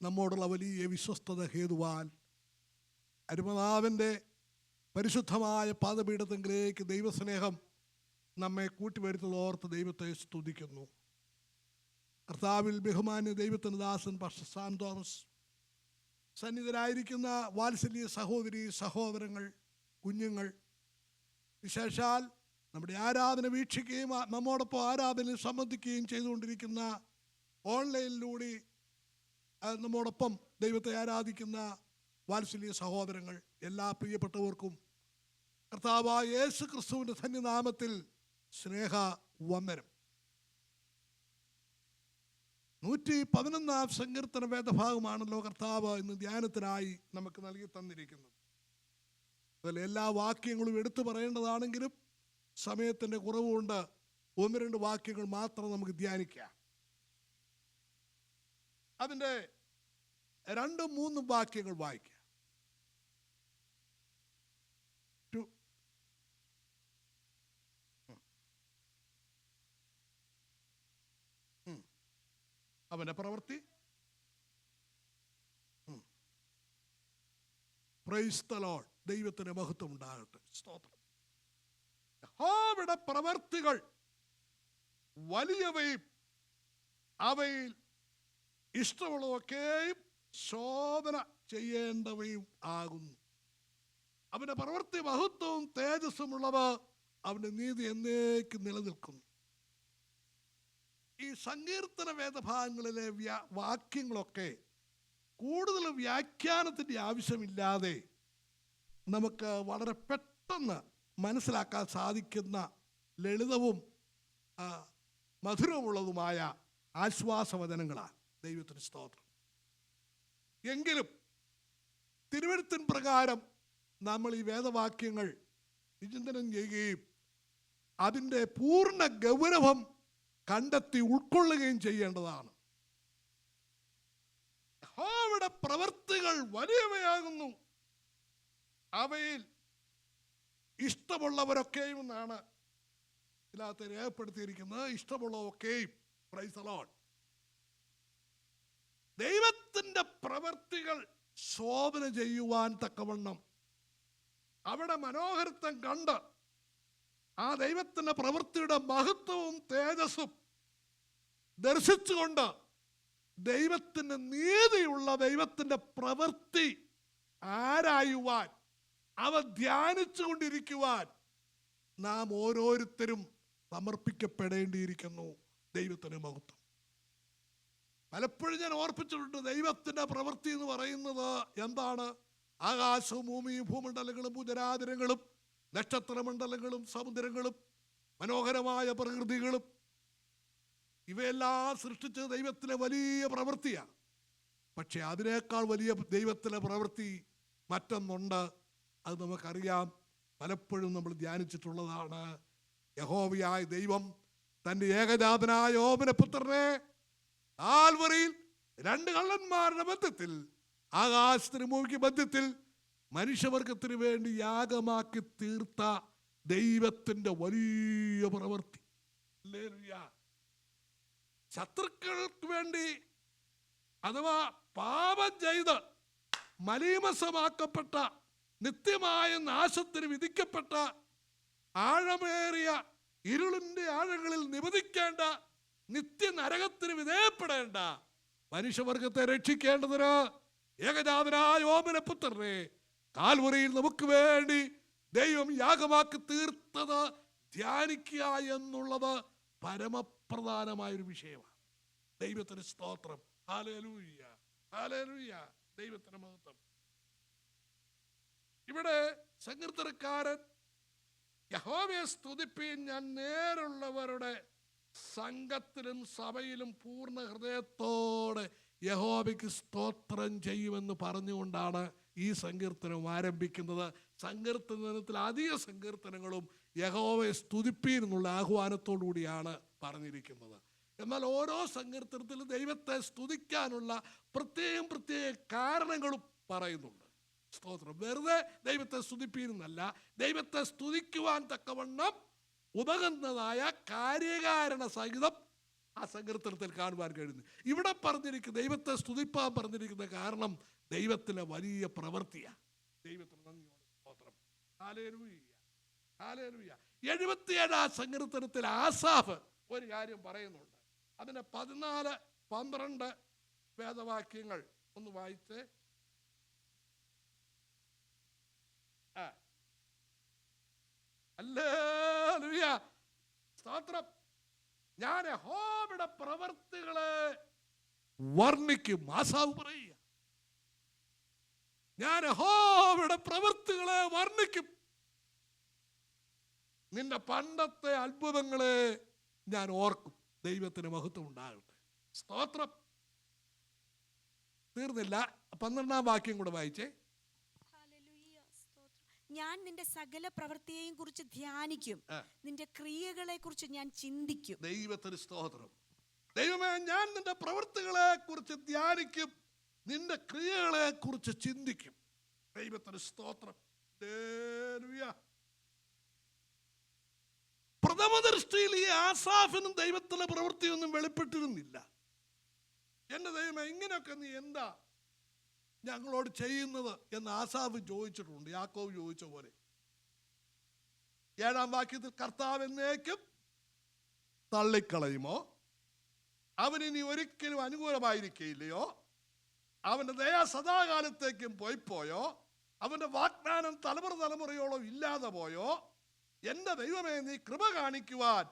നമ്മോടുള്ള വലിയ വിശ്വസ്തത ഹേതുവാൻ അരുമനാഥൻ്റെ പരിശുദ്ധമായ പാദപീഠത്തിലേക്ക് ദൈവസ്നേഹം നമ്മെ കൂട്ടിവരുത്തുന്നതോർത്ത് ദൈവത്തെ സ്തുതിക്കുന്നു. കർത്താവിൽ ബഹുമാന്യ ദൈവത്തിൻ്റെ ദാസൻ പാസ്റ്റർ സാം തോമസ്, സന്നിധരായിരിക്കുന്ന വാത്സല്യ സഹോദരി സഹോദരങ്ങൾ, കുഞ്ഞുങ്ങൾ, വിശേഷാൽ നമ്മുടെ ആരാധന വീക്ഷിക്കുകയും നമ്മോടൊപ്പം ആരാധനയിൽ സംബന്ധിക്കുകയും ചെയ്തുകൊണ്ടിരിക്കുന്ന ഓൺലൈനിലൂടെ നമ്മോടൊപ്പം ദൈവത്തെ ആരാധിക്കുന്ന വാത്സല്യ സഹോദരങ്ങൾ, എല്ലാ പ്രിയപ്പെട്ടവർക്കും കർത്താവായ യേശു ക്രിസ്തുവിൻ്റെ ധന്യനാമത്തിൽ സ്നേഹ വന്ദനം. 111 സങ്കീർത്തന വേദഭാഗമാണല്ലോ കർത്താവ് ഇന്ന് ധ്യാനത്തിനായി നമുക്ക് നൽകി തന്നിരിക്കുന്നത്. അതിൽ എല്ലാ വാക്യങ്ങളും എടുത്തു പറയേണ്ടതാണെങ്കിലും സമയത്തിൻ്റെ കുറവുകൊണ്ട് 1-2 വാക്യങ്ങൾ മാത്രം നമുക്ക് ധ്യാനിക്കാം. അതിൻ്റെ 2-3 വാക്യങ്ങൾ വായിക്കാം. അവൻ്റെ പ്രവൃത്തി, പ്രൈസ് ദി ലോർഡ്, ദൈവത്തിന് മഹത്വം ഉണ്ടാകട്ടെ, സ്തോത്രം. യഹോവയുടെ പ്രവൃത്തികൾ വലിയവയും അവയിൽ ഇഷ്ടമുള്ളതൊക്കെയും ശോധന ചെയ്യേണ്ടവയും ആകുന്നു. അവൻ്റെ പ്രവൃത്തി മഹത്വവും തേജസ്സുമുള്ളവ, അവൻ്റെ നീതി എന്നേക്കും നിലനിൽക്കുന്നു. ഈ സങ്കീർത്തന വേദഭാഗങ്ങളിലെ വാക്യങ്ങളൊക്കെ കൂടുതൽ വ്യാഖ്യാനത്തിൻ്റെ ആവശ്യമില്ലാതെ നമുക്ക് വളരെ പെട്ടെന്ന് മനസ്സിലാക്കാൻ സാധിക്കുന്ന ലളിതവും മധുരമുള്ളതുമായ ആശ്വാസവചനങ്ങളാണ്. ദൈവത്തിന് സ്തോത്രം. എങ്കിലും തിരുവെഴുത്തിൻ പ്രകാരം നമ്മൾ ഈ വേദവാക്യങ്ങൾ വിചിന്തനം ചെയ്യുകയും അതിൻ്റെ പൂർണ്ണ ഗൗരവം കണ്ടെത്തി ഉൾക്കൊള്ളുകയും ചെയ്യേണ്ടതാണ്. യഹോവയുടെ പ്രവൃത്തികൾ വലിയവയാകുന്നു, അവയിൽ ഇഷ്ടമുള്ളവരൊക്കെയും എന്നാണ് ഇതിനകത്ത് രേഖപ്പെടുത്തിയിരിക്കുന്നത്. ഇഷ്ടമുള്ളതൊക്കെയും. Praise the Lord. ദൈവത്തിൻ്റെ പ്രവൃത്തികൾ ശോധന ചെയ്യുവാൻ തക്കവണ്ണം അവിടെ മനോഹരത്വം കണ്ട് ആ ദൈവത്തിൻ്റെ പ്രവൃത്തിയുടെ മഹത്വവും തേജസ്സും ദർശിച്ചുകൊണ്ട് ദൈവത്തിൻ്റെ നീതിയുള്ള ദൈവത്തിൻ്റെ പ്രവൃത്തി ആരായുവാൻ, അവ ധ്യാനിച്ചു കൊണ്ടിരിക്കുവാൻ നാം ഓരോരുത്തരും സമർപ്പിക്കപ്പെടേണ്ടിയിരിക്കുന്നു. ദൈവത്തിൻ്റെ മഹത്വം പലപ്പോഴും ഞാൻ ഓർപ്പിച്ചിട്ടുണ്ട്. ദൈവത്തിൻ്റെ പ്രവൃത്തി എന്ന് പറയുന്നത് എന്താണ്? ആകാശവും ഭൂമിയും ഭൂമണ്ഡലങ്ങളും ഭൂചരാചരങ്ങളും നക്ഷത്രമണ്ഡലങ്ങളും സമുദ്രങ്ങളും മനോഹരമായ പ്രകൃതികളും ഇവയെല്ലാം സൃഷ്ടിച്ചത് ദൈവത്തിലെ വലിയ പ്രവൃത്തിയാണ്. പക്ഷെ അതിനേക്കാൾ വലിയ ദൈവത്തിലെ പ്രവൃത്തി മറ്റൊന്നുണ്ട്. അത് നമുക്കറിയാം, പലപ്പോഴും നമ്മൾ ധ്യാനിച്ചിട്ടുള്ളതാണ്. യഹോവയായ ദൈവം തൻ്റെ ഏകജാതനായ ഓമനപുത്രനെ കാൽവറിയിൽ 2 കള്ളന്മാരുടെ മധ്യത്തിൽ, ആകാശത്തിന് ഭൂമിക്ക് മധ്യത്തിൽ മനുഷ്യവർഗത്തിന് വേണ്ടി യാഗമാക്കി തീർത്ത ദൈവത്തിൻ്റെ വലിയ പ്രവൃത്തി. ശത്രുക്കൾക്ക് വേണ്ടി അഥവാ പാപം ചെയ്ത് മലീമസമാക്കപ്പെട്ട, നിത്യമായ നാശത്തിന് വിധിക്കപ്പെട്ട, ആഴമേറിയ ഇരുളിൻ്റെ ആഴങ്ങളിൽ നിവധിക്കേണ്ട, നിത്യനരകത്തിന് വിധേയപ്പെടേണ്ട മനുഷ്യവർഗത്തെ രക്ഷിക്കേണ്ടതിന് ഏകജാതനായ ഓമനപുത്രനെ കാൽവറിയിൽ നമുക്ക് വേണ്ടി ദൈവം യാഗമാക്കി തീർത്തത് ധ്യാനിക്കുക എന്നുള്ളത് പരമപ്രധാനമായൊരു വിഷയമാണ്. ദൈവത്തിന് സ്തോത്രം. ഹല്ലേലൂയ, ഹല്ലേലൂയ, ദൈവത്തിന് മഹത്വം. ഇവിടെ സങ്കീർത്തനക്കാരൻ യഹോവയെ സ്തുതിപ്പീൻ, ഞാൻ നേരുള്ളവരുടെ സംഘത്തിലും സഭയിലും പൂർണ്ണ ഹൃദയത്തോടെ യഹോവയ്ക്ക് സ്തോത്രം ചെയ്യുമെന്ന് പറഞ്ഞുകൊണ്ടാണ് ഈ സങ്കീർത്തനം ആരംഭിക്കുന്നത്. സങ്കീർത്തനത്തിൽ അധിക സങ്കീർത്തനങ്ങളും യഹോവയെ സ്തുതിപ്പീൻ എന്നുള്ള ആഹ്വാനത്തോടു കൂടിയാണ് പറഞ്ഞിരിക്കുന്നത്. എന്നാൽ ഓരോ സങ്കീർത്തനത്തിലും ദൈവത്തെ സ്തുതിക്കാനുള്ള പ്രത്യേക കാരണങ്ങളും പറയുന്നുണ്ട്. സ്തോത്രം. വെറുതെ ദൈവത്തെ സ്തുതിപ്പീൻ എന്നല്ല, ദൈവത്തെ സ്തുതിക്കുവാൻ തക്കവണ്ണം ഉതകുന്നതായ കാര്യകാരണ സഹിതം ആ സങ്കീർത്തനത്തിൽ കാണുവാൻ കഴിയുന്നു. ഇവിടെ പറഞ്ഞിരിക്കുന്ന ദൈവത്തെ സ്തുതിപ്പാൻ പറഞ്ഞിരിക്കുന്ന കാരണം ദൈവത്തിലെ വലിയ പ്രവൃത്തിയാണ്. ദൈവത്തിന് നന്ദിയോടെ സ്തോത്രം. Hallelujah, hallelujah. 77 സങ്കീർത്തനത്തിൽ ആസാഫ് ഒരു കാര്യം പറയുന്നുണ്ട്. അതിന്റെ 14, 12 വേദവാക്യങ്ങൾ ഒന്ന് വായിച്ചേ. ഹല്ലേലൂയ, സ്തോത്രം. ഞാൻ യഹോവയുടെ പ്രവൃത്തികളെ വർണ്ണിക്കും. ആസാവ് പറയുക, ഞാൻ യഹോവയുടെ പ്രവൃത്തികളെ വർണ്ണിക്കും. നിന്റെ പണ്ടത്തെ അത്ഭുതങ്ങളെ ഞാൻ ഓർക്കും. ദൈവത്തിന് മഹത്വം ഉണ്ടാകട്ടെ. സ്തോത്രം. തീർന്നില്ല, 12-ാം വാക്യം കൂടെ വായിച്ചേ. ഞാൻ നിന്റെ സകല പ്രവൃത്തിയെയും കുറിച്ച് ധ്യാനിക്കും, നിന്റെ ക്രിയകളെ കുറിച്ച് ഞാൻ ചിന്തിക്കും. ദൈവത്തിന് സ്തോത്രം. ദൈവമേ, ഞാൻ നിന്റെ പ്രവൃത്തികളെ കുറിച്ച് ധ്യാനിക്കും, നിന്റെ ക്രിയകളെ കുറിച്ച് ചിന്തിക്കും. ദൈവത്തിന് സ്തോത്രം. പ്രഥമ ദൃഷ്ടിയിൽ ഈ ആസാഫിനും ദൈവത്തിലെ പ്രവൃത്തിയൊന്നും വെളിപ്പെട്ടിരുന്നില്ല. എന്റെ ദൈവമേ, ഇങ്ങനെയൊക്കെ നീ എന്താ ഞങ്ങളോട് ചെയ്യുന്നത് എന്ന് ആസാഫ് ചോദിച്ചിട്ടുണ്ട്. യാക്കോബ് ചോദിച്ച പോലെ 7-ാം വാക്യത്തിൽ കർത്താവ് എന്നേക്കും തള്ളിക്കളയുമോ? അവനിനി ഒരിക്കലും അനുകൂലമായിരിക്കില്ലയോ? അവന്റെ ദയ സദാകാലത്തേക്കും പോയിപ്പോയോ? അവന്റെ വാഗ്ദാനം തലമുറയോളം ഇല്ലാതെ പോയോ? എന്റെ ദൈവമേ, നീ കൃപ കാണിക്കുവാൻ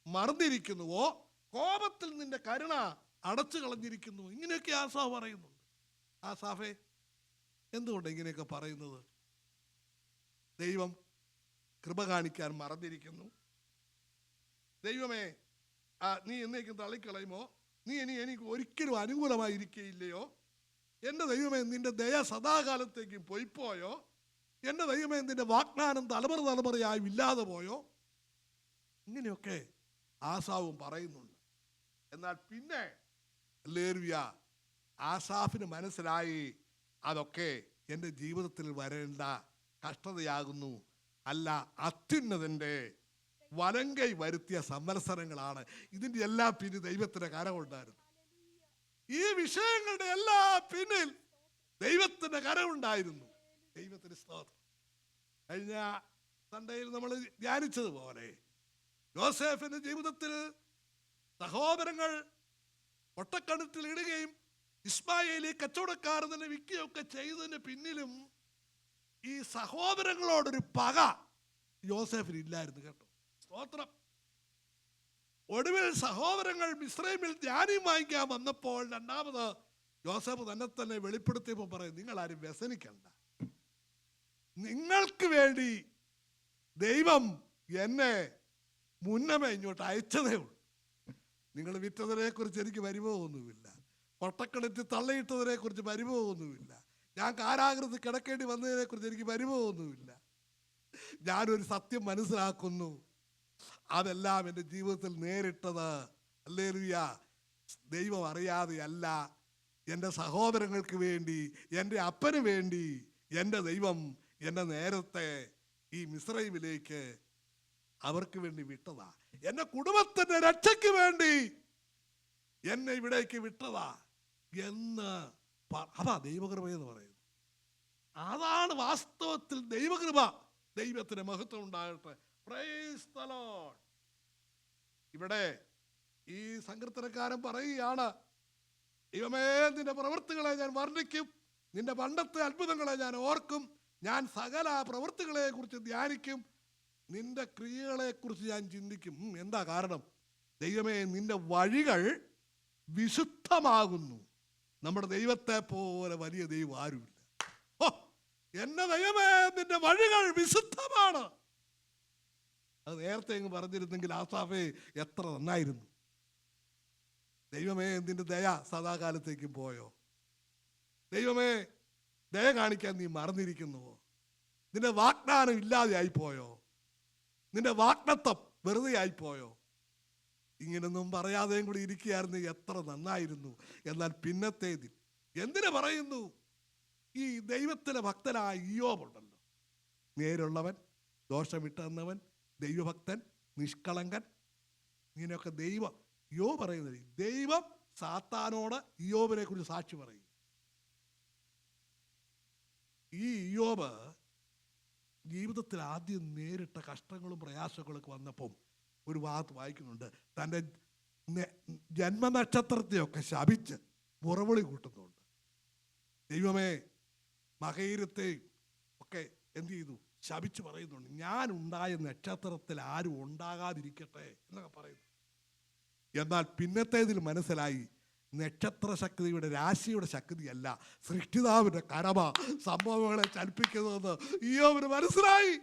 മറന്നിരിക്കുന്നുവോ? കോപത്തിൽ നിന്റെ കരുണ അടച്ചു കളഞ്ഞിരിക്കുന്നു. ഇങ്ങനെയൊക്കെ ആസാഫ് പറയുന്നുണ്ട്. ആസാഫേ, എന്തുകൊണ്ട് ഇങ്ങനെയൊക്കെ പറയുന്നത്? ദൈവം കൃപ കാണിക്കാൻ മറന്നിരിക്കുന്നു. ദൈവമേ, നീ എന്നേക്കും തള്ളിക്കളയുമോ? നീ എനിക്ക് ഒരിക്കലും അനുകൂലമായിരിക്കുകയില്ലയോ? എൻ്റെ ദൈവമേ, നിന്റെ ദയ സദാകാലത്തേക്കും പോയിപ്പോയോ? എൻ്റെ ദൈവമേ, നിന്റെ വാഗ്ദാനം തലമുറയായി ഇല്ലാതെ പോയോ? ഇങ്ങനെയൊക്കെ ആസാവും പറയുന്നുണ്ട്. എന്നാൽ പിന്നെ ഹല്ലേലൂയ, ആസാഫിന് മനസ്സിലായി അതൊക്കെ എൻ്റെ ജീവിതത്തിൽ വരേണ്ട കഷ്ടതയാകുന്നു, അല്ല അത്യുന്നതൻ്റെ വലങ്കൈ വരുത്തിയ സംവത്സരങ്ങളാണ്. ഇതിൻ്റെ എല്ലാ പിന്നിൽ ദൈവത്തിൻ്റെ കരമുണ്ടായിരുന്നു. ഈ വിഷയങ്ങളുടെ എല്ലാ പിന്നിൽ ദൈവത്തിൻ്റെ കരമുണ്ടായിരുന്നു. ദൈവത്തിന് സ്തോത്രം. കഴിഞ്ഞ സൺഡേയിൽ നമ്മൾ ധ്യാനിച്ചതുപോലെ യോസേഫിന്റെ ജീവിതത്തിൽ സഹോദരങ്ങൾ ഒട്ടക്കണത്തിൽ ഇടുകയും ഇസ്മായേലി കച്ചവടക്കാർ തന്നെ വിൽക്കുകയൊക്കെ ചെയ്തതിന് പിന്നിലും ഈ സഹോദരങ്ങളോടൊരു പക യോസേഫിന് ഇല്ലായിരുന്നു കേട്ടോ. സ്തോത്രം. ഒടുവിൽ സഹോദരങ്ങൾ മിസ്രൈമിൽ ധാന്യം വാങ്ങിക്കാൻ വന്നപ്പോൾ രണ്ടാമത് യോസേഫ് തന്നെ വെളിപ്പെടുത്തിയപ്പോൾ പറയും, നിങ്ങൾ ആരും വ്യസനിക്കണ്ട, നിങ്ങൾക്ക് വേണ്ടി ദൈവം എന്നെ മുന്നമേ ഇങ്ങോട്ട് അയച്ചതേ ഉള്ളൂ. നിങ്ങൾ വിറ്റതിനെ കുറിച്ച് എനിക്ക് പരിഭവമൊന്നുമില്ല, കൊട്ടക്കണത്തിൽ തള്ളിയിട്ടതിനെ കുറിച്ച് പരിഭവമൊന്നുമില്ല, ഞാൻ കാരാഗ്രഹത്തിൽ കിടക്കേണ്ടി വന്നതിനെ കുറിച്ച് എനിക്ക് പരിഭവമൊന്നുമില്ല. ഞാനൊരു സത്യം മനസ്സിലാക്കുന്നു, അതെല്ലാം എൻ്റെ ജീവിതത്തിൽ നേരിട്ടത് ഹല്ലേലൂയ ദൈവം അറിയാതെയല്ല, എൻ്റെ സഹോദരങ്ങൾക്ക് വേണ്ടി, എൻ്റെ അപ്പന് വേണ്ടി എൻ്റെ ദൈവം എന്നെ നേരത്തെ ഈ മിസ്രൈമിലേക്ക് അവർക്ക് വേണ്ടി വിട്ടതാ. എൻ്റെ കുടുംബത്തിൻ്റെ രക്ഷയ്ക്ക് വേണ്ടി എന്നെ ഇവിടേക്ക് വിട്ടതാ എന്ന് അതാ ദൈവകൃപ എന്ന് പറയുന്നത്. അതാണ് വാസ്തവത്തിൽ ദൈവകൃപ. ദൈവത്തിന് മഹത്വം ഉണ്ടാകട്ടെ. Price the Lord. ഇവിടെ ഈ സങ്കീർത്തനക്കാരൻ പറയുകയാണ്, ദൈവമേ, നിന്റെ പ്രവൃത്തികളെ ഞാൻ വർണ്ണിക്കും, നിന്റെ പണ്ടത്തെ അത്ഭുതങ്ങളെ ഞാൻ ഓർക്കും, ഞാൻ സകല പ്രവൃത്തികളെ കുറിച്ച് ധ്യാനിക്കും, നിന്റെ ക്രിയകളെ കുറിച്ച് ഞാൻ ചിന്തിക്കും. എന്താ കാരണം? ദൈവമേ, നിന്റെ വഴികൾ വിശുദ്ധമാകുന്നു. നമ്മുടെ ദൈവത്തെ പോലെ വലിയ ദൈവം ആരുമില്ല. എന്റെ ദൈവമേ, നിന്റെ വഴികൾ വിശുദ്ധമാണ്. അത് നേരത്തെ അങ്ങ് പറഞ്ഞിരുന്നെങ്കിൽ ആസാഫേ എത്ര നന്നായിരുന്നു. ദൈവമേ, നിന്റെ ദയ സദാകാലത്തേക്കും പോയോ? ദൈവമേ, ദയ കാണിക്കാൻ നീ മറന്നിരിക്കുന്നുവോ? നിന്റെ വാഗ്ദാനം ഇല്ലാതെ ആയിപ്പോയോ? നിന്റെ വാഗ്ദത്തം വെറുതെ ആയിപ്പോയോ? ഇങ്ങനൊന്നും പറയാതെയും കൂടി ഇരിക്കുകയായിരുന്നു എത്ര നന്നായിരുന്നു. എന്നാൽ പിന്നത്തേതിൽ എന്തിനു പറയുന്നു? ഈ ദൈവത്തിലെ ഭക്തനായ ഇയ്യോബുണ്ടല്ലോ, നേരുള്ളവൻ, ദോഷം വിട്ടെന്നവൻ, ദൈവഭക്തൻ, നിഷ്കളങ്കൻ, ഇങ്ങനെയൊക്കെ ദൈവം യോബ് പറയുന്നത്, ദൈവം സാത്താനോട് ഇയ്യോബിനെ കുറിച്ച് സാക്ഷി പറയും. ഈ ഇയ്യോബ് ജീവിതത്തിൽ ആദ്യം നേരിട്ട കഷ്ടങ്ങളും പ്രയാസങ്ങളൊക്കെ വന്നപ്പം ഒരു ഭാഗത്ത് വായിക്കുന്നുണ്ട്, തൻ്റെ ജന്മനക്ഷത്രത്തെയൊക്കെ ശപിച്ച് മുറവിളി കൂട്ടുന്നുണ്ട്. ദൈവമേ, മകയിരത്തെയും ഒക്കെ എന്ത് ചെയ്തു? ശപിച്ച് പറയുന്നുണ്ട്, ഞാൻ ഉണ്ടായ നക്ഷത്രത്തിൽ ആരും ഉണ്ടാകാതിരിക്കട്ടെ എന്നൊക്കെ പറയുന്നു. എന്നാൽ പിന്നത്തേതിൽ മനസ്സിലായി, നക്ഷത്ര ശക്തിയുടെ രാശിയുടെ ശക്തിയല്ല, സൃഷ്ടിതാവിന്റെ കരമ സംഭവങ്ങളെ ചലിപ്പിക്കുന്നതെന്ന് ഇയ്യോബിന് മനസ്സിലായി.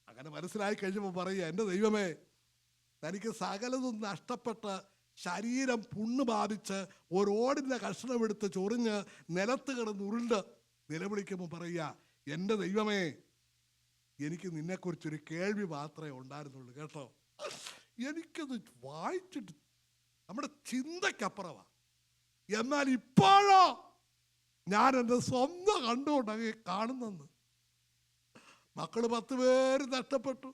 അങ്ങനെ മനസ്സിലായി കഴിഞ്ഞപ്പോൾ പറയുക, എൻ്റെ ദൈവമേ, തനിക്ക് സകലതും നഷ്ടപ്പെട്ട് ശരീരം പുണ്ണ് ബാധിച്ച് ഓരോടിൻ്റെ കഷ്ണമെടുത്ത് ചൊറിഞ്ഞ് നിലത്ത് കിടന്ന് ഉരുണ്ട് നിലവിളിക്കുമ്പോൾ പറയുക, എൻ്റെ ദൈവമേ, എനിക്ക് നിന്നെക്കുറിച്ചൊരു കേൾവി മാത്രമേ ഉണ്ടായിരുന്നുള്ളൂ കേട്ടോ. എനിക്കത് വായിച്ചിട്ട് നമ്മുടെ ചിന്തയ്ക്കപ്പുറമാണ്. എന്നാൽ ഇപ്പോഴോ ഞാൻ എൻ്റെ സ്വന്തം കണ്ടുകൊണ്ടങ്ങ് കാണുന്നെന്ന്. മക്കൾ 10 പേര് നഷ്ടപ്പെട്ടു.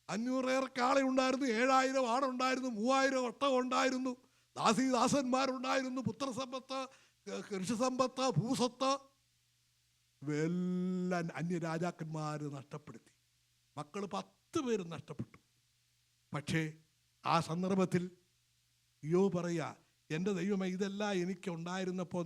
500 കാള ഉണ്ടായിരുന്നു, 7000 ആടുണ്ടായിരുന്നു, 3000 ഒട്ടകം ഉണ്ടായിരുന്നു, ദാസന്മാരുണ്ടായിരുന്നു, പുത്രസമ്പത്ത്, കൃഷിസമ്പത്ത്, ഭൂസ്വത്ത് എല്ലാം അന്യരാജാക്കന്മാർ നഷ്ടപ്പെടുത്തി. മക്കൾ 10 പേര് നഷ്ടപ്പെട്ടു. പക്ഷേ ആ സന്ദർഭത്തിൽ ഇയ്യോബ് പറയുക, എൻ്റെ ദൈവമേ, ഇതെല്ലാം എനിക്ക് ഉണ്ടായിരുന്നപ്പോൾ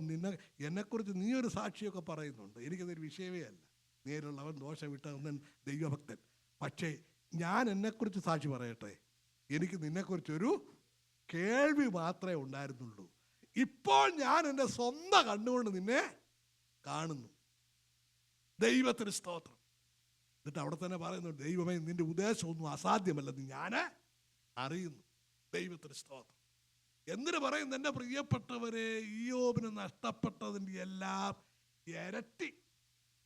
എന്നെക്കുറിച്ച് നീ ഒരു സാക്ഷിയൊക്കെ പറയുന്നുണ്ട്. എനിക്കതൊരു വിഷയമേ അല്ല. നേരുള്ളവൻ ദോഷം വിട്ടവൻ ദൈവഭക്തൻ. പക്ഷേ ഞാൻ എന്നെക്കുറിച്ച് സാക്ഷി പറയട്ടെ, എനിക്ക് നിന്നെക്കുറിച്ചൊരു കേൾവി മാത്രമേ ഉണ്ടായിരുന്നുള്ളൂ. ഇപ്പോൾ ഞാൻ എൻ്റെ സ്വന്തം കണ്ണുകൊണ്ട് നിന്നെ കാണുന്നു. ദൈവത്തിന് സ്തോത്രം. എന്നിട്ട് അവിടെ തന്നെ പറയുന്നു, ദൈവമേ, നിന്റെ ഉദ്ദേശമൊന്നും അസാധ്യമല്ലെന്ന് ഞാൻ അറിയുന്നു. ദൈവത്തിന് സ്തോത്രം. എന്തിനു പറയുന്നു? എൻ്റെ പ്രിയപ്പെട്ടവരെ, ഇയ്യോബിന് നഷ്ടപ്പെട്ടതിൻ്റെ എല്ലാം ഇരട്ടി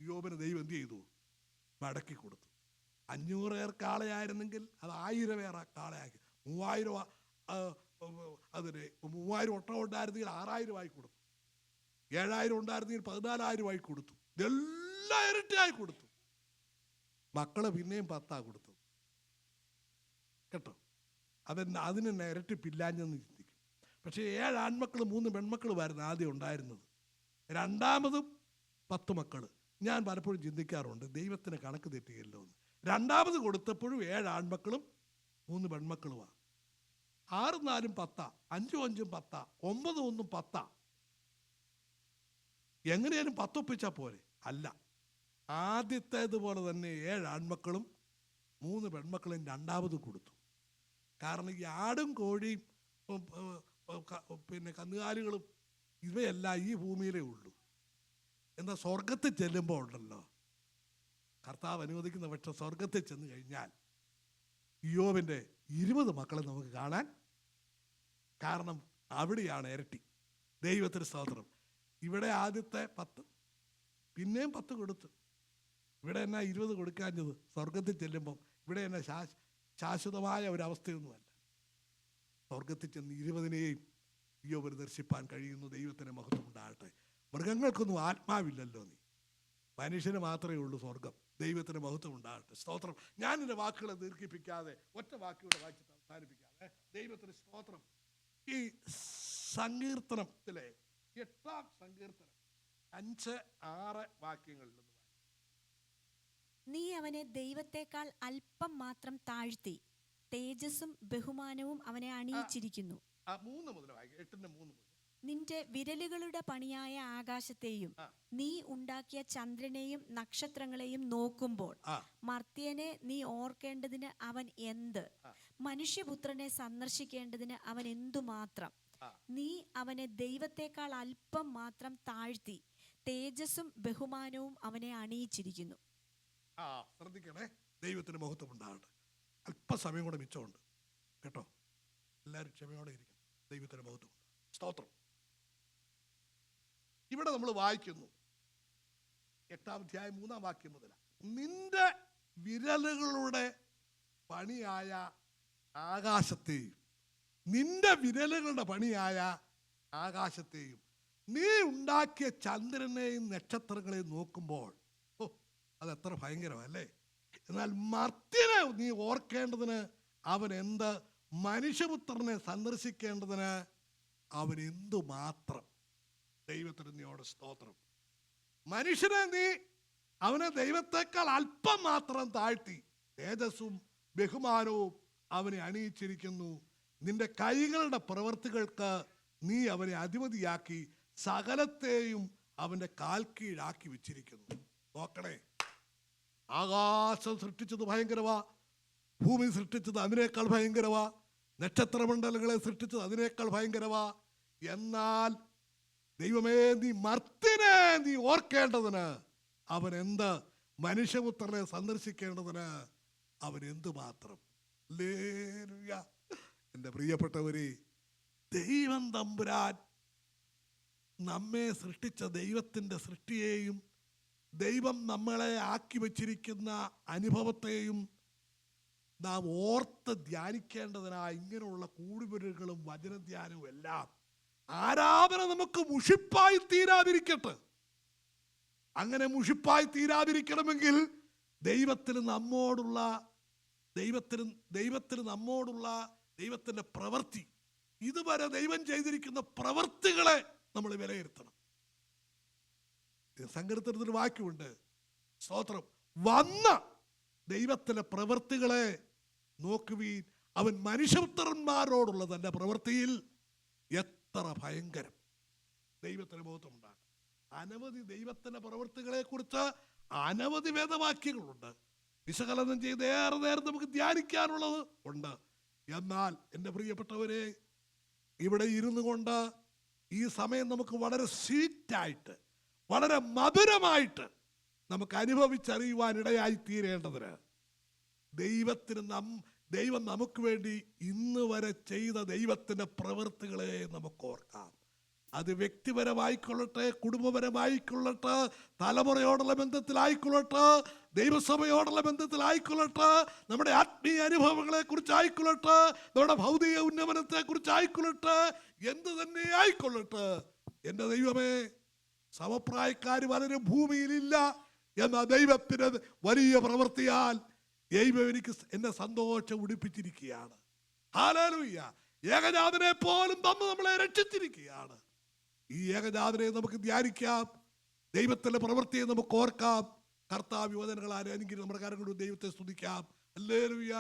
ഇയ്യോബിന് ദൈവം എന്ത് ചെയ്തു? മടക്കി കൊടുത്തു. 500 കാളയായിരുന്നെങ്കിൽ അത് 1000 കാളയാക്കി. 3000 അതിന് 3000 ഒട്ടകം ഉണ്ടായിരുന്നെങ്കിൽ 6000 കൊടുത്തു. 7000 ഉണ്ടായിരുന്നെങ്കിൽ 14000 കൊടുത്തു. ഇതെല്ലാം ഇരട്ടിയായി കൊടുത്തു. മക്കള് പിന്നെയും 10 കൊടുത്തു കേട്ടോ. അതിന് ഇരട്ടിപ്പില്ലാഞ്ഞെന്ന് ചിന്തിക്കും. പക്ഷേ 7 ആൺമക്കളും 3 പെൺമക്കളുമായിരുന്നു ആദ്യം ഉണ്ടായിരുന്നത്. രണ്ടാമതും 10 മക്കൾ. ഞാൻ പലപ്പോഴും ചിന്തിക്കാറുണ്ട്, ദൈവത്തിന് കണക്ക് തെറ്റുകയല്ലോ എന്ന്. രണ്ടാമത് കൊടുത്തപ്പോഴും 7 ആൺമക്കളും 3 പെൺമക്കളുമാണ്. 6 4 10, 5 5 10, 9 1 10. എങ്ങനെയാലും 10 ഒപ്പിച്ചാൽ പോരെ? അല്ല, ആദ്യത്തേതുപോലെ തന്നെ 7 ആൺമക്കളും 3 പെൺമക്കളും രണ്ടാമത് കൊടുത്തു. കാരണം ഈ ആടും കോഴിയും പിന്നെ കന്നുകാലികളും ഇവയെല്ലാം ഈ ഭൂമിയിലേ ഉള്ളൂ. എന്നാൽ സ്വർഗത്തിൽ ചെല്ലുമ്പോൾ ഉണ്ടല്ലോ, കർത്താവ് അനുവദിക്കുന്ന പക്ഷം സ്വർഗത്തിൽ ചെന്ന് കഴിഞ്ഞാൽ ഇയ്യോബിൻ്റെ 20 മക്കളെ നമുക്ക് കാണാൻ. കാരണം അവിടെയാണ് ഇരട്ടി. ദൈവത്തിന് സ്തോത്രം. ഇവിടെ ആദ്യത്തെ 10, പിന്നെയും 10 കൊടുത്തു. ഇവിടെ എന്നാ 20 കൊടുക്കാഞ്ഞത്? സ്വർഗത്തിൽ ചെല്ലുമ്പം ഇവിടെ എന്നാ ശാശ്വതമായ ഒരവസ്ഥയൊന്നുമല്ല. സ്വർഗത്തിൽ ചെന്ന് 20നെയും ഇയ്യോബിന് ദർശിപ്പാൻ കഴിയുന്നു. ദൈവത്തിന് മഹത്വം ഉണ്ടാകട്ടെ. മൃഗങ്ങൾക്കൊന്നും ആത്മാവില്ലല്ലോ, നീ മനുഷ്യന് മാത്രമേ ഉള്ളൂ സ്വർഗം. ദൈവത്തിന് മഹത്വം ഉണ്ടാകട്ടെ. സ്തോത്രം. ഞാൻ എൻ്റെ വാക്കുകളെ ദീർഘിപ്പിക്കാതെ ഒറ്റ വാക്കുകൂടെ വായിച്ച് അവസാനിപ്പിക്കാതെ, ദൈവത്തിന് സ്തോത്രം. ഈ സങ്കീർത്തനത്തിലെ 8-ാം സങ്കീർത്തനം 5-6 വാക്യങ്ങളിൽ നിന്ന്, നീ അവനെ ദൈവത്തെക്കാൾ അല്പം മാത്രം താഴ്ത്തി, തേജസ്സും ബഹുമാനവും അവനെ അണിയിച്ചിരിക്കുന്നു. 3 മുതൽ വായിക്കാം. 8-ന്റെ 3 മുതൽ. നിന്റെ വിരലുകളുടെ പണിയായ ആകാശത്തെയും നീ ഉണ്ടാക്കിയ ചന്ദ്രനെയും നക്ഷത്രങ്ങളെയും നോക്കുമ്പോൾ മർത്യനെ നീ ഓർക്കേണ്ടതിന് അവൻ എന്ത്? മനുഷ്യപുത്രനെ സന്ദർശിക്കേണ്ടതിന് അവൻ എന്തുമാത്രം? നീ അവനെ ദൈവത്തെക്കാൾ അല്പം മാത്രം താഴ്ത്തി, തേജസ്സും ബഹുമാനവും അവനെ അണിയിച്ചിരിക്കുന്നു. ശ്രദ്ധിക്കണേ. ദൈവത്തിന് മഹത്വം ഉണ്ടാകട്ടെ. അല്പസമയം കൂടെ മിച്ചമുണ്ട് കേട്ടോ. എല്ലാവരും ക്ഷമയോടെ ഇരിക്കണം. ദൈവത്തിന് മഹത്വം. സ്തോത്രം. ഇവിടെ നമ്മൾ വായിക്കുന്നു 8-ാം അധ്യായം 3-ാം വാക്യം മുതൽ, നിന്റെ വിരലുകളുടെ പണിയായ ആകാശത്തെയും, നിന്റെ വിരലുകളുടെ പണിയായ ആകാശത്തെയും നീ ഉണ്ടാക്കിയ ചന്ദ്രനെയും നക്ഷത്രങ്ങളെയും നോക്കുമ്പോൾ, അതെത്ര ഭയങ്കരമല്ലേ. എന്നാൽ മർത്യനെ നീ ഓർക്കേണ്ടതിന് അവൻ എന്ത്? മനുഷ്യപുത്രനെ സന്ദർശിക്കേണ്ടതിന് അവൻ എന്തുമാത്രം. ദൈവത്തിന് നീയോട് സ്തോത്രം. മനുഷ്യനെ നീ അവനെ ദൈവത്തെക്കാൾ അല്പം മാത്രം താഴ്ത്തി തേജസ്സും ബഹുമാനവും അവനെ അണിയിച്ചിരിക്കുന്നു. നിന്റെ കൈകളുടെ പ്രവൃത്തികൾക്ക് നീ അവനെ അധിപതിയാക്കി സകലത്തെയും അവന്റെ കാൽ കീഴാക്കി വെച്ചിരിക്കുന്നു. നോക്കണേ, ആകാശം സൃഷ്ടിച്ചത് ഭയങ്കരവാ, ഭൂമി സൃഷ്ടിച്ചത് അതിനേക്കാൾ ഭയങ്കരവാ, നക്ഷത്രമണ്ഡലങ്ങളെ സൃഷ്ടിച്ചത് അതിനേക്കാൾ ഭയങ്കരവാ. എന്നാൽ ദൈവമേ, നീ മർത്യനെ നീ ഓർക്കേണ്ടതിന് അവൻ എന്ത്, മനുഷ്യപുത്രനെ സന്ദർശിക്കേണ്ടതിന് അവൻ എന്തുമാത്രം. ഹല്ലേലൂയ. എൻ്റെ പ്രിയപ്പെട്ടവരെ, ദൈവം തമ്പുരാൻ നമ്മെ സൃഷ്ടിച്ച ദൈവത്തിൻ്റെ സൃഷ്ടിയെയും ദൈവം നമ്മളെ ആക്കി വച്ചിരിക്കുന്ന അനുഭവത്തെയും നാം ഓർത്ത് ധ്യാനിക്കേണ്ടതിനായി ഇങ്ങനെയുള്ള കൂടുപുരകളും വചനധ്യാനവും എല്ലാം ആരാധന നമുക്ക് മുഷിപ്പായി തീരാതിരിക്കട്ടെ. അങ്ങനെ മുഷിപ്പായി തീരാതിരിക്കണമെങ്കിൽ ദൈവത്തിന് നമ്മോടുള്ള ദൈവത്തിൻ്റെ പ്രവൃത്തി, ഇതുവരെ ദൈവം ചെയ്തിരിക്കുന്ന പ്രവൃത്തികളെ നമ്മൾ വിലയിരുത്തണം. സങ്കീർത്തനത്തിൽ വാക്യമുണ്ട്, സ്തോത്രം, വന്ന ദൈവത്തിൻ്റെ പ്രവൃത്തികളെ നോക്കുവീൻ, അവൻ മനുഷ്യപുത്രന്മാരോടുള്ള തൻ്റെ പ്രവൃത്തിയിൽ എത്ര ഭയങ്കരം. ദൈവത്തിന് ബോധമുണ്ടാകും. അനവധി ദൈവത്തിൻ്റെ പ്രവൃത്തികളെ കുറിച്ച് അനവധി വേദവാക്യങ്ങളുണ്ട്. വിശകലനം ചെയ്ത് ഏറെ നേരം നമുക്ക് ധ്യാനിക്കാനുള്ളത് ഉണ്ട്. എന്നാൽ എൻ്റെ പ്രിയപ്പെട്ടവരെ, ഇവിടെ ഇരുന്നു കൊണ്ട് ഈ സമയം നമുക്ക് വളരെ സ്വീറ്റായിട്ട്, വളരെ മധുരമായിട്ട് നമുക്ക് അനുഭവിച്ചറിയുവാൻ ഇടയായി തീരേണ്ടതിന് ദൈവം നമുക്ക് വേണ്ടി ഇന്ന് വരെ ചെയ്ത ദൈവത്തിൻ്റെ പ്രവൃത്തികളെ നമുക്ക് ഓർക്കാം. അത് വ്യക്തിപരമായിക്കൊള്ളട്ടെ, കുടുംബപരമായിക്കൊള്ളട്ടെ, തലമുറയോടുള്ള ബന്ധത്തിലായിക്കൊള്ളട്ടെ, ദൈവസഭയോടുള്ള ബന്ധത്തിലായിക്കൊള്ളട്ടെ, നമ്മുടെ ആത്മീയ അനുഭവങ്ങളെ കുറിച്ചായിക്കൊള്ളട്ടെ, നമ്മുടെ ഭൗതിക ഉന്നമനത്തെ കുറിച്ചായിക്കൊള്ളട്ടെ, എന്ത് തന്നെ ആയിക്കൊള്ളട്ടെ, എൻ്റെ ദൈവമേ, സമപ്രായക്കാർ പലരും ഭൂമിയിലില്ല എന്ന ദൈവത്തിന് വലിയ പ്രവൃത്തിയാൽ ദൈവം എനിക്ക് എന്നെ സന്തോഷം ഉടിപ്പിച്ചിരിക്കുകയാണ്. ഹല്ലേലൂയ. ഏകജാതനെ പോലും നമ്മളെ രക്ഷിച്ചിരിക്കുകയാണ്. ഈ ഏകജാതനെ നമുക്ക് ധ്യാനിക്കാം, ദൈവത്തിൻ്റെ പ്രവൃത്തിയെ നമുക്ക് ഓർക്കാം. കർത്താവ് യുവജനങ്ങളാരെങ്കിലും നമ്മുടെ കരങ്ങളും ദൈവത്തെ സ്തുതിക്കാം. ഹല്ലേലൂയ.